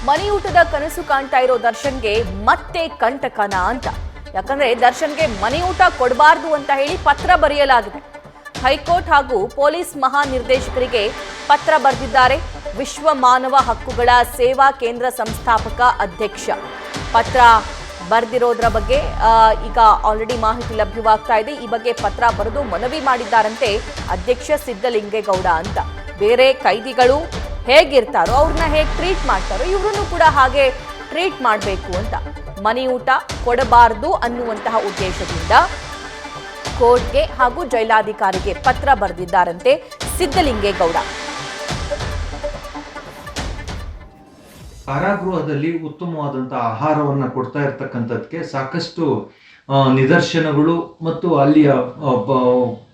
ಮನೆಯೂಟದ ಕನಸು ಕಾಣ್ತಾ ಇರೋ ದರ್ಶನ್ಗೆ ಮತ್ತೆ ಕಂಟಕನ ಅಂತ. ಯಾಕಂದ್ರೆ ದರ್ಶನ್ಗೆ ಮನೆಯೂಟ ಕೊಡಬಾರ್ದು ಅಂತ ಹೇಳಿ ಪತ್ರ ಬರೆಯಲಾಗಿದೆ. ಹೈಕೋರ್ಟ್ ಹಾಗೂ ಪೊಲೀಸ್ ಮಹಾನಿರ್ದೇಶಕರಿಗೆ ಪತ್ರ ಬರೆದಿದ್ದಾರೆ ವಿಶ್ವ ಮಾನವ ಹಕ್ಕುಗಳ ಸೇವಾ ಕೇಂದ್ರ ಸಂಸ್ಥಾಪಕ ಅಧ್ಯಕ್ಷ. ಪತ್ರ ಬರೆದಿರೋದ್ರ ಬಗ್ಗೆ ಈಗ ಆಲ್ರೆಡಿ ಮಾಹಿತಿ ಲಭ್ಯವಾಗ್ತಾ ಇದೆ. ಈ ಬಗ್ಗೆ ಪತ್ರ ಬರೆದು ಮನವಿ ಮಾಡಿದ್ದಾರಂತೆ ಅಧ್ಯಕ್ಷ ಸಿದ್ದಲಿಂಗೇಗೌಡ ಅಂತ. ಬೇರೆ ಕೈದಿಗಳು ಹೇಗಿರ್ತಾರೋ ಅವ್ರನ್ನ ಹೇಗೆ ಟ್ರೀಟ್ ಮಾಡ್ತಾರೋ ಇವರನ್ನು ಕೂಡ ಹಾಗೆ ಟ್ರೀಟ್ ಮಾಡಬೇಕು ಅಂತ, ಮನೆಯೂಟ ಕೊಡಬಾರದು ಅನ್ನುವಂತಹ ಉದ್ದೇಶದಿಂದ ಕೋರ್ಟ್ಗೆ ಹಾಗೂ ಜೈಲಾಧಿಕಾರಿಗೆ ಪತ್ರ ಬರೆದಿದ್ದಾರಂತೆ ಸಿದ್ದಲಿಂಗೇಗೌಡ. ಕಾರಾಗೃಹದಲ್ಲಿ ಉತ್ತಮವಾದಂತಹ ಆಹಾರವನ್ನು ಕೊಡ್ತಾ ಇರ್ತಕ್ಕಂಥದ್ದಕ್ಕೆ ಸಾಕಷ್ಟು ನಿದರ್ಶನಗಳು ಮತ್ತು ಅಲ್ಲಿಯ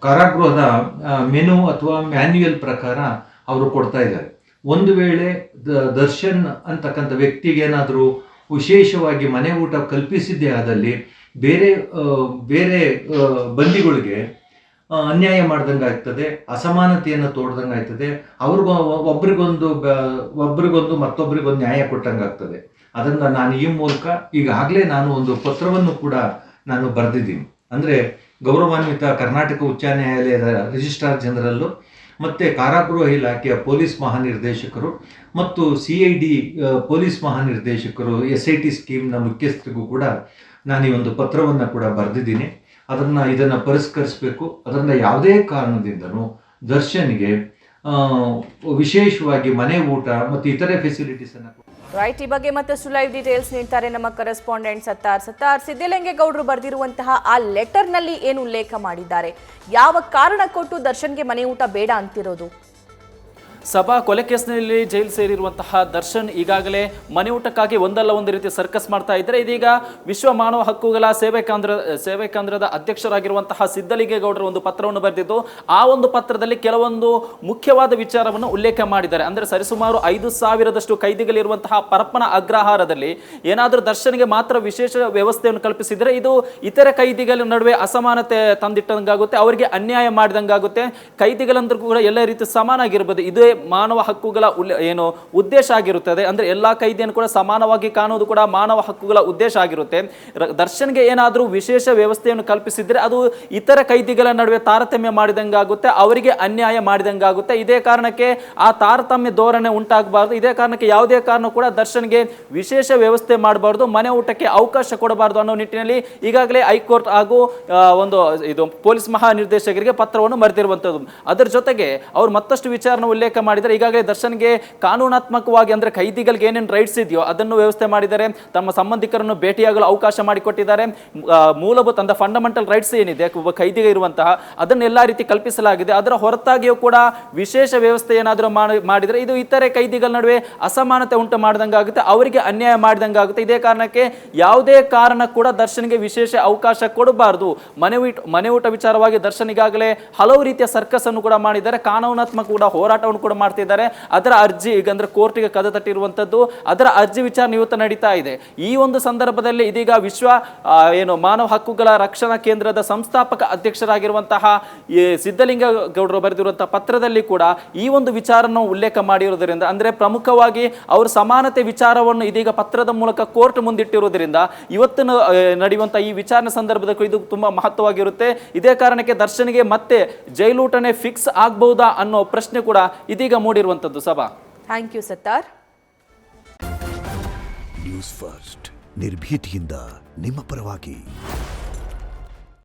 ಕಾರಾಗೃಹದ ಮೆನು ಅಥವಾ ಮ್ಯಾನ್ಯುಯಲ್ ಪ್ರಕಾರ ಅವರು ಕೊಡ್ತಾ ಇದ್ದಾರೆ. ಒಂದು ವೇಳೆ ದರ್ಶನ್ ಅಂತಕ್ಕಂಥ ವ್ಯಕ್ತಿಗೆ ಏನಾದರೂ ವಿಶೇಷವಾಗಿ ಮನೆ ಊಟ ಕಲ್ಪಿಸಿದ್ದೇ ಆದಲ್ಲಿ ಬೇರೆ ಬಂದಿಗಳಿಗೆ ಅನ್ಯಾಯ ಮಾಡ್ದಂಗೆ ಆಗ್ತದೆ, ಅಸಮಾನತೆಯನ್ನು ತೋಡ್ದಂಗೆ ಆಗ್ತದೆ, ಒಬ್ರಿಗೊಂದು ಮತ್ತೊಬ್ಬರಿಗೊಂದು ನ್ಯಾಯ ಕೊಟ್ಟಂಗೆ ಆಗ್ತದೆ. ಅದನ್ನು ನಾನು ಈ ಮೂಲಕ ಈಗಾಗಲೇ ನಾನು ಒಂದು ಪತ್ರವನ್ನು ಕೂಡ ನಾನು ಬರೆದಿದ್ದೀನಿ. ಅಂದರೆ ಗೌರವಾನ್ವಿತ ಕರ್ನಾಟಕ ಉಚ್ಚ ನ್ಯಾಯಾಲಯದ ರಿಜಿಸ್ಟ್ರಾರ್ ಜನರಲ್ಲು ಮತ್ತು ಕಾರಾಗೃಹ ಇಲಾಖೆಯ ಪೊಲೀಸ್ ಮಹಾನಿರ್ದೇಶಕರು ಮತ್ತು CID ಪೊಲೀಸ್ ಮಹಾನಿರ್ದೇಶಕರು SIT ಸ್ಕೀಮ್ನ ಮುಖ್ಯಸ್ಥರಿಗೂ ಕೂಡ ನಾನು ಈ ಒಂದು ಪತ್ರವನ್ನು ಕೂಡ ಬರೆದಿದ್ದೀನಿ. ಇದನ್ನು ಪರಿಷ್ಕರಿಸಬೇಕು. ಅದರಿಂದ ಯಾವುದೇ ಕಾರಣದಿಂದನೂ ದರ್ಶನ್ಗೆ ವಿಶೇಷವಾಗಿ ಮನೆ ಊಟ ಮತ್ತು ಇತರೆ ಫೆಸಿಲಿಟೀಸ್ ಅನ್ನು ರೈಟ್. ಈ ಬಗ್ಗೆ ಮತ್ತಷ್ಟು ಲೈವ್ ಡೀಟೇಲ್ಸ್ ನೀಡ್ತಾರೆ ನಮ್ಮ ಕರೆಸ್ಪಾಂಡೆಂಟ್ ಸತ್ತಾರ್. ಸಿದ್ದಲಿಂಗೇಗೌಡರು ಬರೆದಿರುವಂತಹ ಆ ಲೆಟರ್ನಲ್ಲಿ ಏನು ಉಲ್ಲೇಖ ಮಾಡಿದ್ದಾರೆ, ಯಾವ ಕಾರಣ ಕೊಟ್ಟು ದರ್ಶನ್ಗೆ ಮನೆ ಊಟ ಬೇಡ ಅಂತಿರೋದು? ಸಭಾ ಕೊಲೆ ಕೇಸ್ನಲ್ಲಿ ಜೈಲು ಸೇರಿರುವಂತಹ ದರ್ಶನ್ ಈಗಾಗಲೇ ಮನೆ ಊಟಕ್ಕಾಗಿ ಒಂದಲ್ಲ ಒಂದು ರೀತಿ ಸರ್ಕಸ್ ಮಾಡ್ತಾ ಇದ್ದಾರೆ. ಇದೀಗ ವಿಶ್ವ ಮಾನವ ಹಕ್ಕುಗಳ ಸೇವೆ ಕೇಂದ್ರದ ಅಧ್ಯಕ್ಷರಾಗಿರುವಂತಹ ಸಿದ್ದಲಿಂಗೇಗೌಡರು ಒಂದು ಪತ್ರವನ್ನು ಬರೆದಿದ್ದು, ಆ ಒಂದು ಪತ್ರದಲ್ಲಿ ಕೆಲವೊಂದು ಮುಖ್ಯವಾದ ವಿಚಾರವನ್ನು ಉಲ್ಲೇಖ ಮಾಡಿದ್ದಾರೆ. ಅಂದರೆ ಸರಿಸುಮಾರು 5,000ದಷ್ಟು ಕೈದಿಗಳಿರುವಂತಹ ಪರಪ್ಪನ ಅಗ್ರಹಾರದಲ್ಲಿ ಏನಾದರೂ ದರ್ಶನ್ಗೆ ಮಾತ್ರ ವಿಶೇಷ ವ್ಯವಸ್ಥೆಯನ್ನು ಕಲ್ಪಿಸಿದರೆ ಇದು ಇತರೆ ಕೈದಿಗಳ ನಡುವೆ ಅಸಮಾನತೆ ತಂದಿಟ್ಟಂಗಾಗುತ್ತೆ, ಅವರಿಗೆ ಅನ್ಯಾಯ ಮಾಡಿದಂಗಾಗುತ್ತೆ. ಕೈದಿಗಳಂದ್ರೂ ಕೂಡ ಎಲ್ಲ ರೀತಿ ಸಮಾನಾಗಿರ್ಬೋದು. ಇದೇ ಮಾನವ ಹಕ್ಕುಗಳ ಉದ್ದೇಶ ಆಗಿರುತ್ತದೆ. ಅಂದ್ರೆ ಎಲ್ಲಾ ಕೈದಿಯನ್ನು ಕೂಡ ಸಮಾನವಾಗಿ ಕಾಣುವುದು ಕೂಡ ಮಾನವ ಹಕ್ಕುಗಳ ಉದ್ದೇಶ ಆಗಿರುತ್ತೆ. ದರ್ಶನ್ಗೆ ಏನಾದರೂ ವಿಶೇಷ ವ್ಯವಸ್ಥೆಯನ್ನು ಕಲ್ಪಿಸಿದ್ರೆ ಅದು ಇತರ ಕೈದಿಗಳ ನಡುವೆ ತಾರತಮ್ಯ ಮಾಡಿದಂಗಾಗುತ್ತೆ, ಅವರಿಗೆ ಅನ್ಯಾಯ ಮಾಡಿದಂಗಾಗುತ್ತೆ. ಇದೇ ಕಾರಣಕ್ಕೆ ಆ ತಾರತಮ್ಯ ಧೋರಣೆ ಉಂಟಾಗಬಾರ್ದು. ಇದೇ ಕಾರಣಕ್ಕೆ ಯಾವುದೇ ಕಾರಣ ಕೂಡ ದರ್ಶನ್ಗೆ ವಿಶೇಷ ವ್ಯವಸ್ಥೆ ಮಾಡಬಾರ್ದು, ಮನೆ ಊಟಕ್ಕೆ ಅವಕಾಶ ಕೊಡಬಾರ್ದು ಅನ್ನೋ ನಿಟ್ಟಿನಲ್ಲಿ ಈಗಾಗಲೇ ಹೈಕೋರ್ಟ್ ಹಾಗೂ ಪೊಲೀಸ್ ಮಹಾನಿರ್ದೇಶಕರಿಗೆ ಪತ್ರವನ್ನು ಬರೆದಿರುವಂತದ್ದು. ಅದರ ಜೊತೆಗೆ ಅವರು ಮತ್ತಷ್ಟು ವಿಚಾರನ ಉಲ್ಲೇಖ ಮಾಡಿದರೆ ಈಗಾಗಲೇ ದರ್ಶನ್ಗೆ ಕಾನೂನಾತ್ಮಕವಾಗಿ ಅಂದ್ರೆ ಕೈದಿಗಳಿಗೆ ಏನೇನು ರೈಟ್ಸ್ ಇದೆಯೋ ಅದನ್ನು ವ್ಯವಸ್ಥೆ ಮಾಡಿದ್ದಾರೆ. ತಮ್ಮ ಸಂಬಂಧಿಕರನ್ನು ಭೇಟಿಯಾಗಲು ಅವಕಾಶ ಮಾಡಿಕೊಟ್ಟಿದ್ದಾರೆ. ಮೂಲಭೂತ ಅಂದ್ರೆ ಫಂಡಮೆಂಟಲ್ ರೈಟ್ಸ್ ಏನಿದೆ ಒಬ್ಬ ಕೈದಿಗೆ ಇರುವಂತಹ ಅದನ್ನು ಎಲ್ಲಾ ರೀತಿ ಕಲ್ಪಿಸಲಾಗಿದೆ. ಅದರ ಹೊರತಾಗಿಯೂ ಕೂಡ ವಿಶೇಷ ವ್ಯವಸ್ಥೆ ಏನಾದರೂ ಮಾಡಿದರೆ ಇದು ಇತರೆ ಕೈದಿಗಳ ನಡುವೆ ಅಸಮಾನತೆ ಉಂಟು ಮಾಡಿದಂಗಾಗುತ್ತೆ, ಅವರಿಗೆ ಅನ್ಯಾಯ ಮಾಡಿದಂಗಾಗುತ್ತೆ. ಇದೇ ಕಾರಣಕ್ಕೆ ಯಾವುದೇ ಕಾರಣ ಕೂಡ ದರ್ಶನ್ಗೆ ವಿಶೇಷ ಅವಕಾಶ ಕೊಡಬಾರದು. ಮನೆ ಊಟ ವಿಚಾರವಾಗಿ ದರ್ಶನ್ ಈಗಾಗಲೇ ಹಲವು ರೀತಿಯ ಸರ್ಕಸ್ ಅನ್ನು ಕೂಡ ಮಾಡಿದ್ದಾರೆ, ಕಾನೂನಾತ್ಮಕ ಕೂಡ ಹೋರಾಟವನ್ನು ಕೂಡ ಮಾಡ್ತಿದ್ದಾರೆ. ಅದರ ಅರ್ಜಿ ಈಗ ಅಂದ್ರೆ ಕೋರ್ಟಿಗೆ ಕದ ತಟ್ಟಿರುವಂತದ್ದು, ಅದರ ಅರ್ಜಿ ವಿಚಾರಣೆ ಇವತ್ತು ನಡೀತಾ ಇದೆ. ಈ ಒಂದು ಸಂದರ್ಭದಲ್ಲಿ ಇದೀಗ ವಿಶ್ವ ಮಾನವ ಹಕ್ಕುಗಳ ರಕ್ಷಣಾ ಕೇಂದ್ರದ ಸಂಸ್ಥಾಪಕ ಅಧ್ಯಕ್ಷರಾಗಿರುವಂತಹ ಸಿದ್ದಲಿಂಗೇಗೌಡರು ಬರೆದಿರುವಂತಹ ಪತ್ರದಲ್ಲಿ ಕೂಡ ಈ ಒಂದು ವಿಚಾರವನ್ನು ಉಲ್ಲೇಖ ಮಾಡಿರುವುದರಿಂದ, ಅಂದ್ರೆ ಪ್ರಮುಖವಾಗಿ ಅವರು ಸಮಾನತೆ ವಿಚಾರವನ್ನು ಇದೀಗ ಪತ್ರದ ಮೂಲಕ ಕೋರ್ಟ್ ಮುಂದಿಟ್ಟಿರುವುದರಿಂದ ಇವತ್ತು ನಡೆಯುವಂತಹ ಈ ವಿಚಾರಣೆ ಸಂದರ್ಭದಲ್ಲಿ ಇದು ತುಂಬಾ ಮಹತ್ವವಾಗಿರುತ್ತೆ. ಇದೇ ಕಾರಣಕ್ಕೆ ದರ್ಶನ್ಗೆ ಮತ್ತೆ ಜೈಲೂಟನೆ ಫಿಕ್ಸ್ ಆಗಬಹುದಾ ಅನ್ನೋ ಪ್ರಶ್ನೆ ಕೂಡ ಇದೀಗ ಮೂಡಿರುವಂತದ್ದು. ಸಭಾ, thank you Sattar. News First ನಿರ್ಭೀತಿಯಿಂದ ನಿಮ್ಮ ಪರವಾಗಿ.